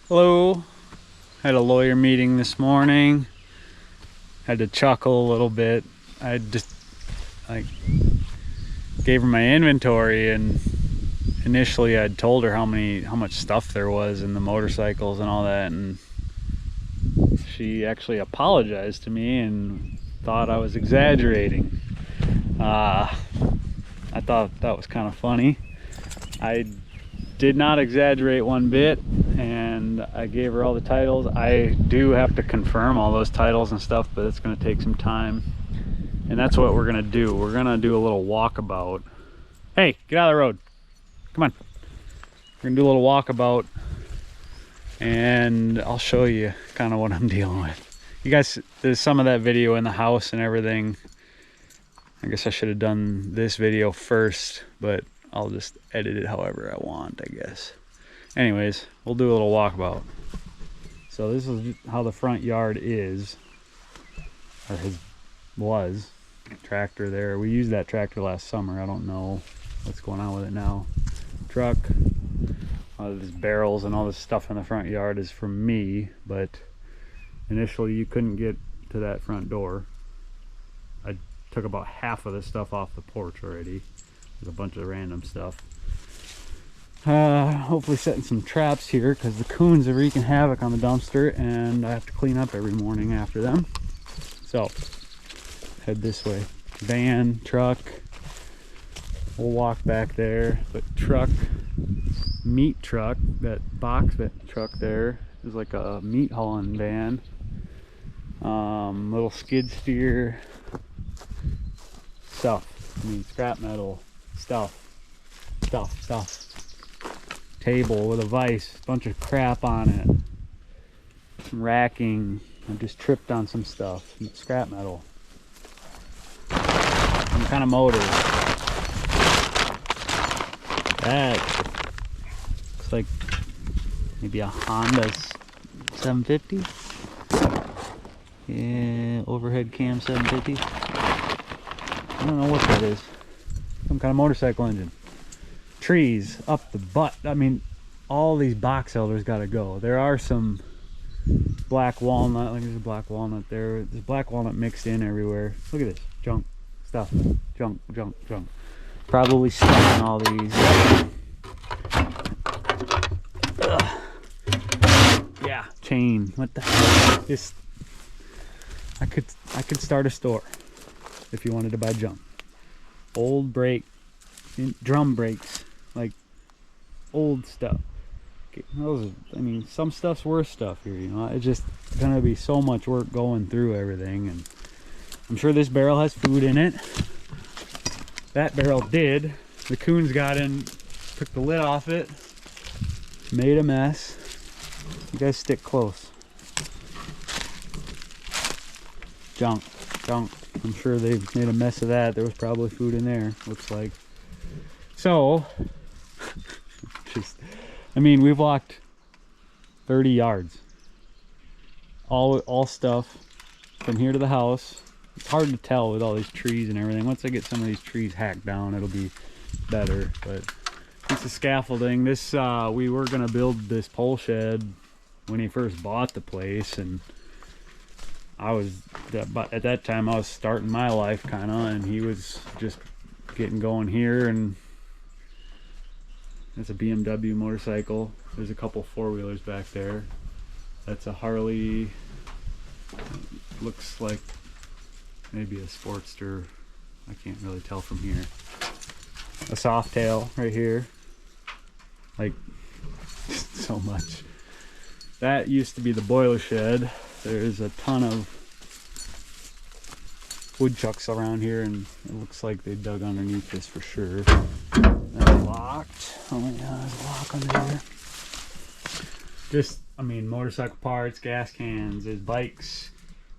Hello. Had a lawyer meeting this morning. Had to chuckle a little bit. I just like gave her my inventory, and initially I'd told her how much stuff there was in the motorcycles and all that, and she actually apologized to me and thought I was exaggerating. I thought that was kind of funny. I did not exaggerate one bit, and I gave her all the titles. I do have to confirm all those titles and stuff, but it's going to take some time, and that's what we're going to do. We're going to do a little walkabout. Hey, get out of the road. Come on. We're going to do a little walkabout, and I'll show you kind of what I'm dealing with. You guys, there's some of that video in the house and everything. I guess I should have done this video first, but I'll just edit it however I want, I guess. Anyways, we'll do a little walkabout. So this is how the front yard is, or was. Tractor there. We used that tractor last summer. I don't know what's going on with it now. Truck. All these barrels and all this stuff in the front yard is from me, but initially you couldn't get to that front door. I took about half of the stuff off the porch already. There's a bunch of random stuff. Hopefully setting some traps here because the coons are wreaking havoc on the dumpster, and I have to clean up every morning after them. So head this way. Van, truck. We'll walk back there. But truck, meat truck, that box truck there is like a meat hauling van. Little skid steer stuff. I mean, scrap metal stuff. Table with a vise, bunch of crap on it. Some racking. I just tripped on some stuff. Scrap metal. Some kind of motor. That looks like maybe a Honda 750. Yeah, overhead cam 750. I don't know what that is. Some kind of motorcycle engine. Trees up the butt. I mean, all these box elders gotta go. There are some black walnut. Like there's a black walnut there. There's black walnut mixed in everywhere. Look at this. Junk stuff. Junk. Probably stuff in all these. Ugh. Yeah, chain. What the hell? This I could start a store if you wanted to buy junk. Old brake, drum brakes, like old stuff. Those, I mean, some stuff's worth stuff here, you know. It's just gonna be so much work going through everything, and I'm sure this barrel has food in it. That barrel did. The coons got in, took the lid off it, made a mess. You guys stick close. Junk. I'm sure they've made a mess of that. There was probably food in there, looks like. So, I mean, we've walked 30 yards. All stuff from here to the house. It's hard to tell with all these trees and everything. Once I get some of these trees hacked down, it'll be better. But piece of scaffolding. This we were gonna build this pole shed when he first bought the place, and at that time I was starting my life kind of, and he was just getting going here. And it's a BMW motorcycle. There's a couple four-wheelers back there. That's a Harley. Looks like maybe a Sportster. I can't really tell from here. A Softail right here. Like, so much. That used to be the boiler shed. There's a ton of woodchucks around here, and it looks like they dug underneath this for sure. That's locked. Oh yeah, there's a lock under there. Just, I mean, motorcycle parts, gas cans, there's bikes.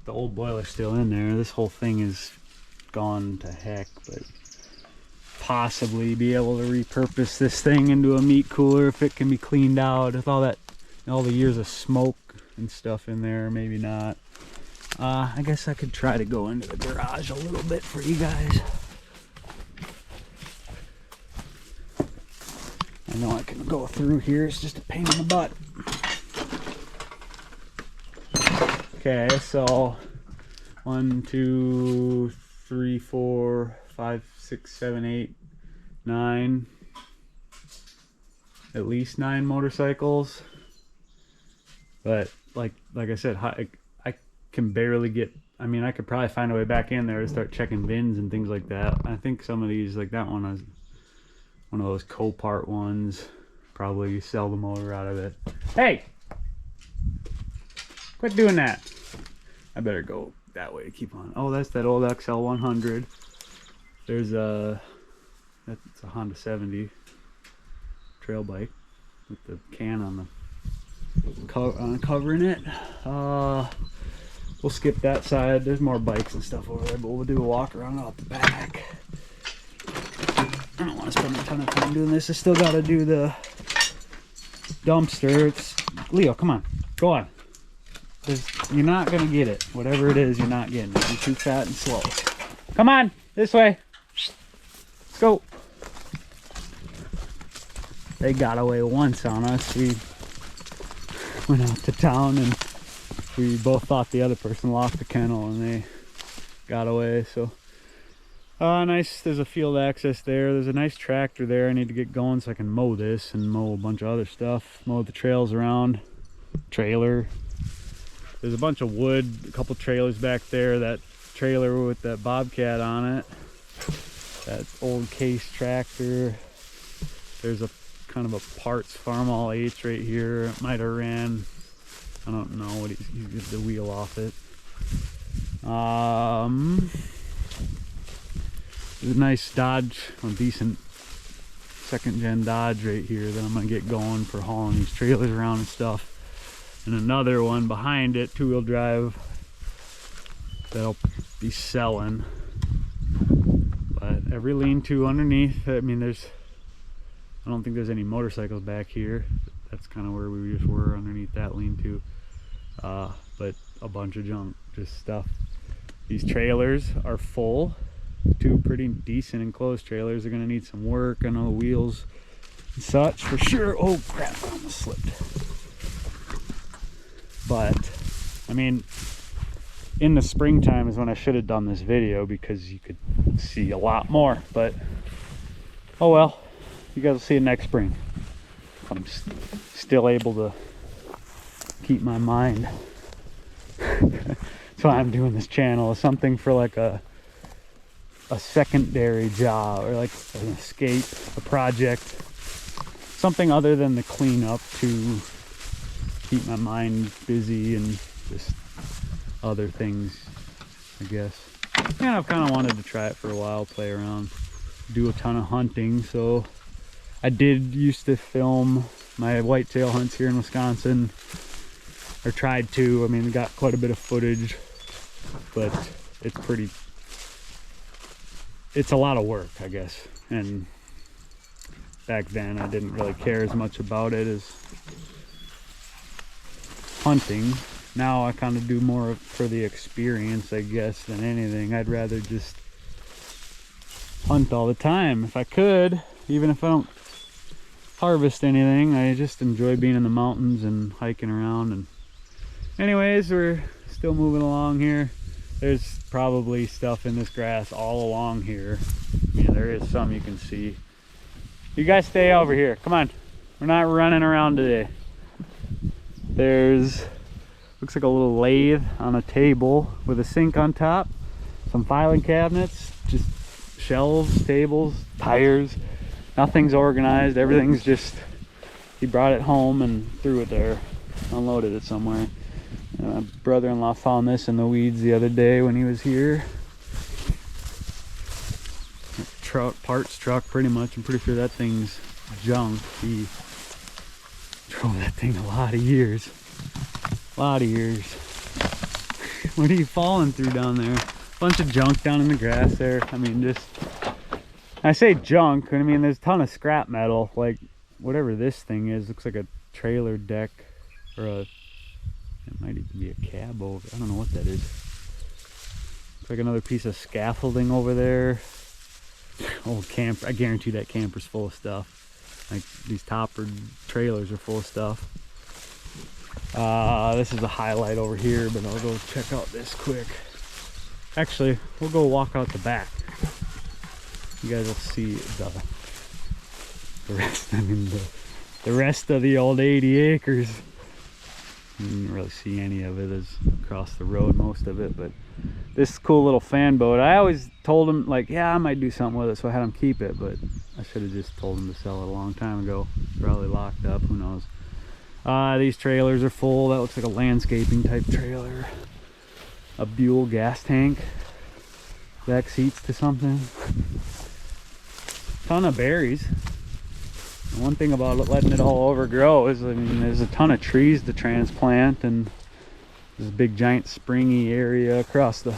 The old boiler's still in there. This whole thing is gone to heck, but possibly be able to repurpose this thing into a meat cooler if it can be cleaned out. With all that, all the years of smoke and stuff in there, maybe not. I guess I could try to go into the garage a little bit for you guys. I know I can go through here. It's just a pain in the butt. Okay, so 1, 2, 3, 4, 5, 6, 7, 8, 9. At least 9 motorcycles. But like I said, I can barely get. I mean, I could probably find a way back in there to start checking bins and things like that. I think some of these, like that one, is one of those Copart ones. Probably sell the motor out of it. Hey, quit doing that. I better go that way to keep on. Oh, that's that old XL 100. There's that's a Honda 70 trail bike with the can on the covering it. We'll skip that side. There's more bikes and stuff over there, but we'll do a walk around out the back. I don't want to spend a ton of time doing this. I still got to do the dumpster. Leo, come on, go on. You're not gonna get it. Whatever it is, you're not getting it. You're too fat and slow. Come on, this way. Let's go. They got away once on us. We went out to town and we both thought the other person locked the kennel and they got away. So nice. There's a field access there. There's a nice tractor there. I need to get going so I can mow this and mow a bunch of other stuff. Mow the trails around. Trailer. There's a bunch of wood, a couple trailers back there. That trailer with that Bobcat on it. That old Case tractor. There's a kind of a parts Farm All H right here. It might have ran. I don't know what he's get the wheel off it. There's a nice Dodge, a decent second gen Dodge right here that I'm gonna get going for hauling these trailers around and stuff. And another one behind it, 2-wheel drive, that'll be selling. But every lean-to underneath, I mean, I don't think there's any motorcycles back here. That's kind of where we just were, underneath that lean-to. But a bunch of junk, just stuff. These trailers are full. 2 pretty decent enclosed trailers are gonna need some work. I know the wheels and such for sure. Oh crap, I almost slipped. But I mean, in the springtime is when I should have done this video because you could see a lot more. But oh well, you guys will see it next spring. I'm still able to keep my mind. That's why I'm doing this channel, something for like a secondary job, or like an escape, a project, something other than the cleanup to keep my mind busy and just other things, I guess. And I've kind of wanted to try it for a while, play around, do a ton of hunting. So I did used to film my whitetail hunts here in Wisconsin, or tried to. I mean, we got quite a bit of footage, but it's a lot of work, I guess. And back then I didn't really care as much about it as hunting. Now I kind of do more for the experience, I guess, than anything. I'd rather just hunt all the time if I could, even if I don't harvest anything. I just enjoy being in the mountains and hiking around. And anyways, we're still moving along here. There's probably stuff in this grass all along here. I mean, there is some you can see. You guys stay over here. Come on. We're not running around today. There's, looks like a little lathe on a table with a sink on top. Some filing cabinets, just shelves, tables, tires. Nothing's organized. Everything's just, he brought it home and threw it there. Unloaded it somewhere. My brother-in-law found this in the weeds the other day when he was here. Parts truck, pretty much. I'm pretty sure that thing's junk. He drove that thing a lot of years. What are you falling through down there? Bunch of junk down in the grass there. I mean, just, I say junk, I mean, there's a ton of scrap metal. Like, whatever this thing is, looks like a trailer deck, or it might even be a cab over. I don't know what that is. Looks like another piece of scaffolding over there. Old camper. I guarantee that camper's full of stuff. Like, these toppered trailers are full of stuff. This is the highlight over here, but I'll go check out this quick. Actually, we'll go walk out the back. You guys will see the rest. I mean, the rest of the old 80 acres. You didn't really see any of it as across the road, most of it, but this cool little fan boat. I always told him, like, yeah, I might do something with it, so I had him keep it, but I should have just told him to sell it a long time ago. Probably locked up, who knows. These trailers are full. That looks like a landscaping type trailer. A Buell gas tank. Back seats to something. Ton of berries. And one thing about letting it all overgrow is, I mean, there's a ton of trees to transplant, and there's a big giant springy area across the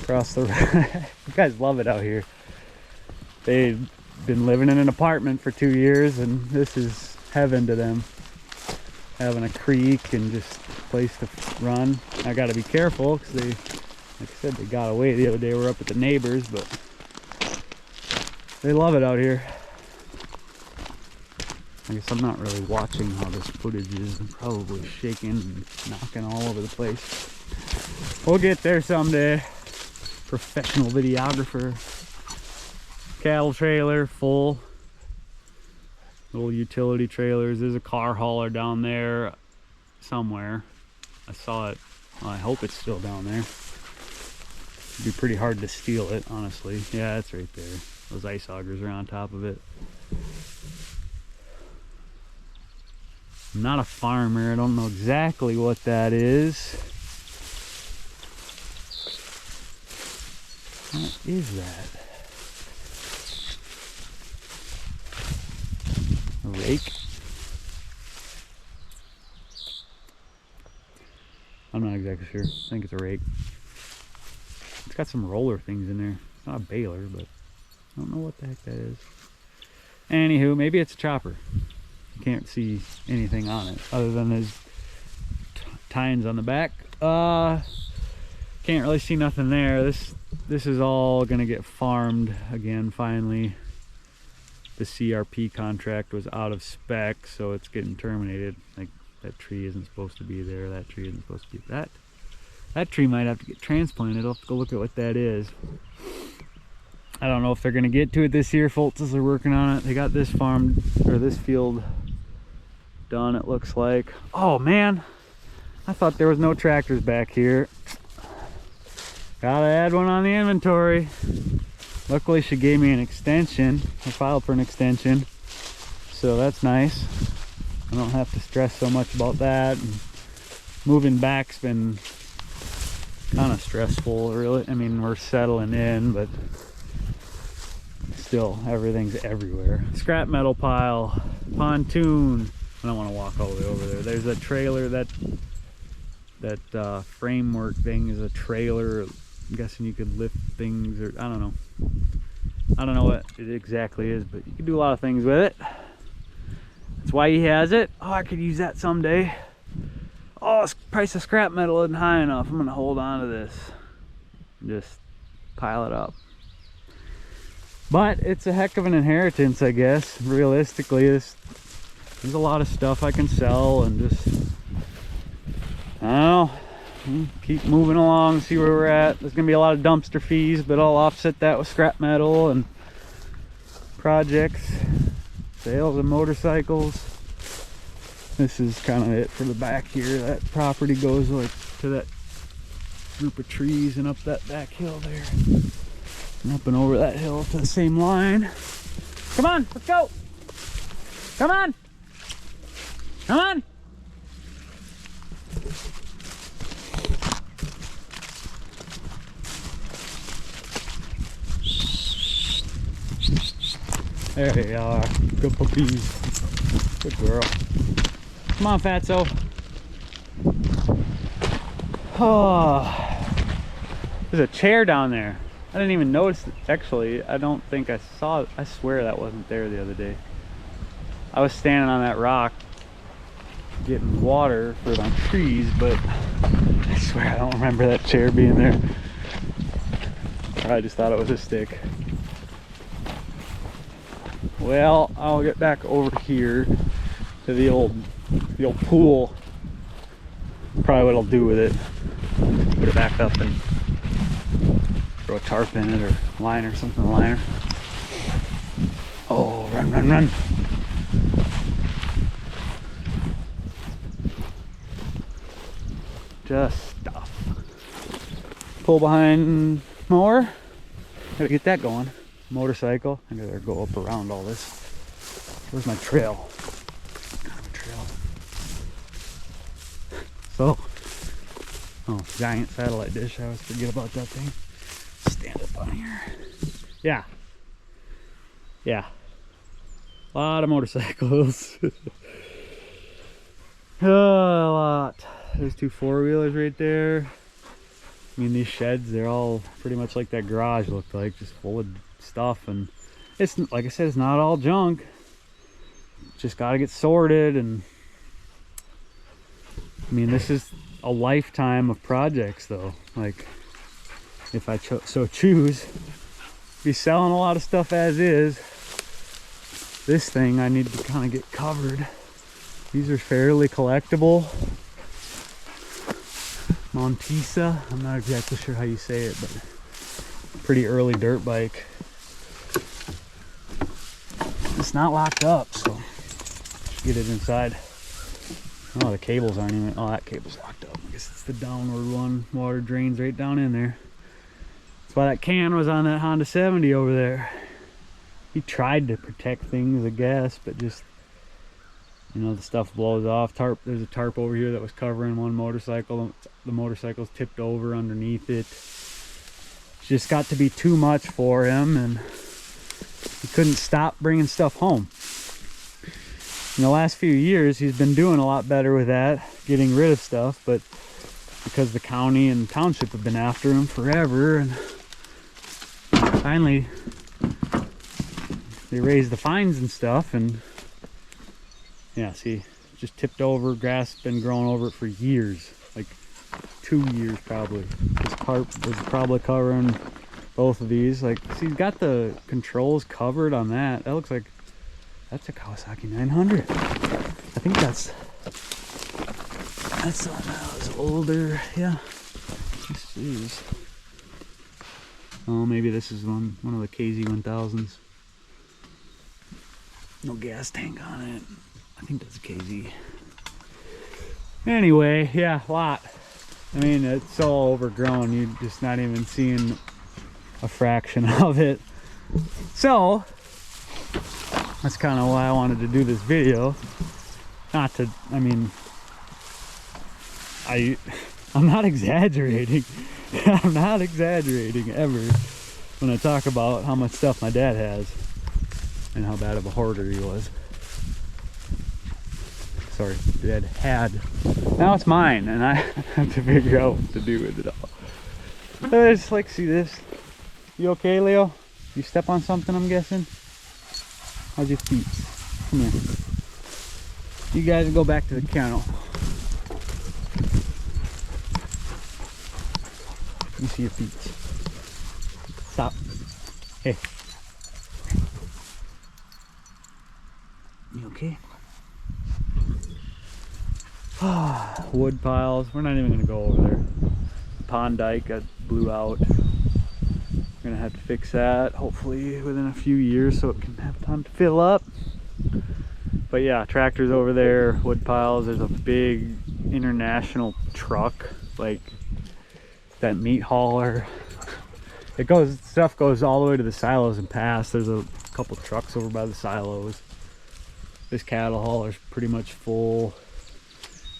you guys love it out here. They've been living in an apartment for 2 years, and this is heaven to them. Having a creek and just a place to run. I got to be careful because they, like I said, they got away the other day. We're up at the neighbors, but they love it out here. I guess I'm not really watching how this footage is. I'm probably shaking and knocking all over the place. We'll get there someday. Professional videographer. Cattle trailer full. Little utility trailers. There's a car hauler down there somewhere. I saw it. Well, I hope it's still down there. It'd be pretty hard to steal it, honestly. Yeah, it's right there. Those ice augers are on top of it. I'm not a farmer. I don't know exactly what that is. What is that? A rake? I'm not exactly sure. I think it's a rake. It's got some roller things in there. It's not a baler, but I don't know what the heck that is. Anywho, maybe it's a chopper. Can't see anything on it other than there's tines on the back. Can't really see nothing there. This is all gonna get farmed again finally. The CRP contract was out of spec, so it's getting terminated. Like, that tree isn't supposed to be there. That tree isn't supposed to be that. That tree might have to get transplanted. I'll have to go look at what that is. I don't know if they're gonna get to it this year. Fultzes are working on it. They got this farm, or this field done, it looks like. Oh man, I thought there was no tractors back here. Gotta add one on the inventory. Luckily she gave me an extension. I filed for an extension, so that's nice. I don't have to stress so much about that. And moving back's been kind of stressful, really. I mean, we're settling in, but still, everything's everywhere. Scrap metal pile, pontoon. I don't want to walk all the way over there. There's a trailer. That framework thing is a trailer. I'm guessing you could lift things, or I don't know. I don't know what it exactly is, but you can do a lot of things with it. That's why he has it. Oh, I could use that someday. Oh, the price of scrap metal isn't high enough. I'm gonna hold on to this. Just pile it up. But it's a heck of an inheritance, I guess. Realistically, there's a lot of stuff I can sell, and just, I don't know, keep moving along, see where we're at. There's gonna be a lot of dumpster fees, but I'll offset that with scrap metal and projects, sales of motorcycles. This is kind of it for the back here. That property goes like to that group of trees and up that back hill there, and up and over that hill to the same line. Come on, let's go. Come on. Come on. There you are. Good puppies. Good girl. Come on, fatso. Oh, there's a chair down there. I didn't even notice it. Actually, I don't think I saw it. I swear that wasn't there the other day. I was standing on that rock getting water for my trees, but I swear I don't remember that chair being there. I just thought it was a stick. Well, I'll get back over here to the old the old pool. Probably what I'll do with it. Put it back up and throw a tarp in it, or line or something, a liner. Oh, run, run, run. Just stuff. Pull behind mower. Gotta get that going. Motorcycle. I gotta go up around all this. Where's my trail? Kind of a trail. So, oh, giant satellite dish. I always forget about that thing. Stand up on here. Yeah. Yeah. A lot of motorcycles. A lot. There's 2 4-wheelers right there. I mean, these sheds, they're all pretty much like that garage looked like, just full of stuff. And it's, like I said, it's not all junk. Just got to get sorted. And I mean, this is a lifetime of projects though. Like, if I so choose, be selling a lot of stuff as is. This thing I need to kind of get covered. These are fairly collectible. Montesa, I'm not exactly sure how you say it, but pretty early dirt bike. It's not locked up, so get it inside. Oh, the cables aren't even, oh, that cable's locked up. I guess it's the downward one. Water drains right down in there. That's why that can was on that Honda 70 over there. He tried to protect things, I guess, but just, you know, the stuff blows off. Tarp, there's a tarp over here that was covering one motorcycle. The motorcycle's tipped over underneath it. Just got to be too much for him, and he couldn't stop bringing stuff home. In the last few years, he's been doing a lot better with that, getting rid of stuff, but because the county and township have been after him forever, and finally they raised the fines and stuff, and yeah, see, just tipped over. Grass been growing over it for years, like 2 years probably. This tarp was probably covering both of these. Like, see, he's got the controls covered on that. That looks like, that's a Kawasaki 900. I think that's one that was older. Yeah. This is, oh, maybe this is one of the KZ 1000s. No gas tank on it. I think that's a KZ. Anyway, yeah, a lot. I mean, it's so overgrown, you're just not even seeing a fraction of it. So, that's kind of why I wanted to do this video. Not to, I mean, I'm not exaggerating. I'm not exaggerating ever when I talk about how much stuff my dad has and how bad of a hoarder he was. Sorry, dad had. Now it's mine, and I have to figure out what to do with it all. I just like, see this. You okay, Leo? You step on something, I'm guessing? How's your feet? Come here. You guys go back to the kennel. Let me see your feet. Stop. Hey. You okay? Wood piles. We're not even gonna go over there. Pond dike got blew out. We're gonna have to fix that hopefully within a few years so it can have time to fill up. But yeah, tractors over there, wood piles. There's a big international truck, like that meat hauler. It goes, stuff goes all the way to the silos and past. There's a couple trucks over by the silos. This cattle hauler's pretty much full.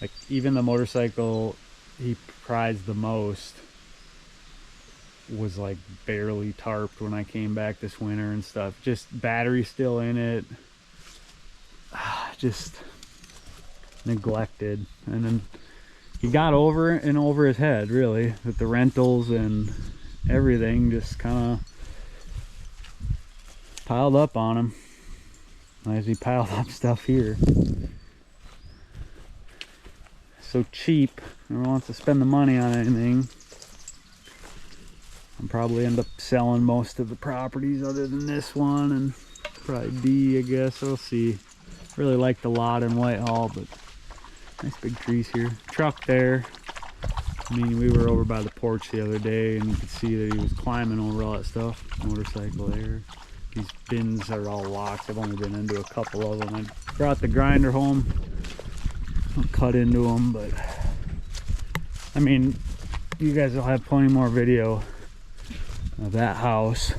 Like, even the motorcycle he prized the most was like barely tarped when I came back this winter and stuff. Just battery still in it. Just neglected. And then he got over and over his head, really, with the rentals and everything. Just kind of piled up on him as he piled up stuff here. So cheap, never wants to spend the money on anything. I'll probably end up selling most of the properties other than this one, and probably D, I guess. We'll see. Really like the lot in Whitehall, but Nice big trees here. Truck there. I mean, we were over by the porch the other day and you could see that he was climbing over all that stuff. Motorcycle there. These bins are all locked. I've only been into a couple of them. I brought the grinder home. I'll cut into them, but I mean, you guys will have plenty more video of that house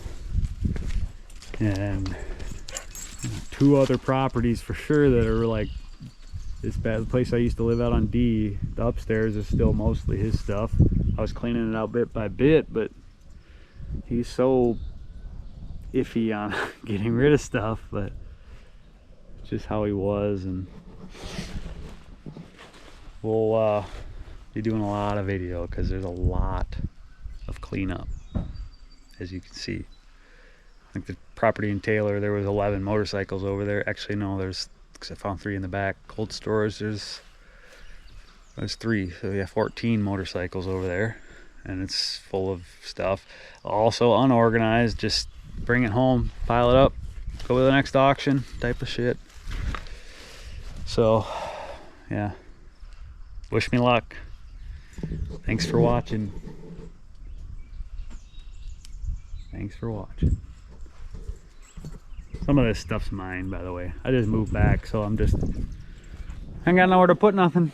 and two other properties for sure that are like this bad. The place I used to live out on D, the upstairs is still mostly his stuff. I was cleaning it out bit by bit, but he's so iffy on getting rid of stuff, but it's just how he was. And we'll be doing a lot of video because there's a lot of cleanup, as you can see. I think the property in Taylor, there was 11 motorcycles over there. Actually, no, there's, because I found 3 in the back. Cold storage, there's 3, so yeah, 14 motorcycles over there, and it's full of stuff. Also unorganized, just bring it home, pile it up, go to the next auction type of shit. So yeah, wish me luck. Thanks for watching. Thanks for watching. Some of this stuff's mine, by the way. I just moved back, so I ain't got nowhere to put nothing.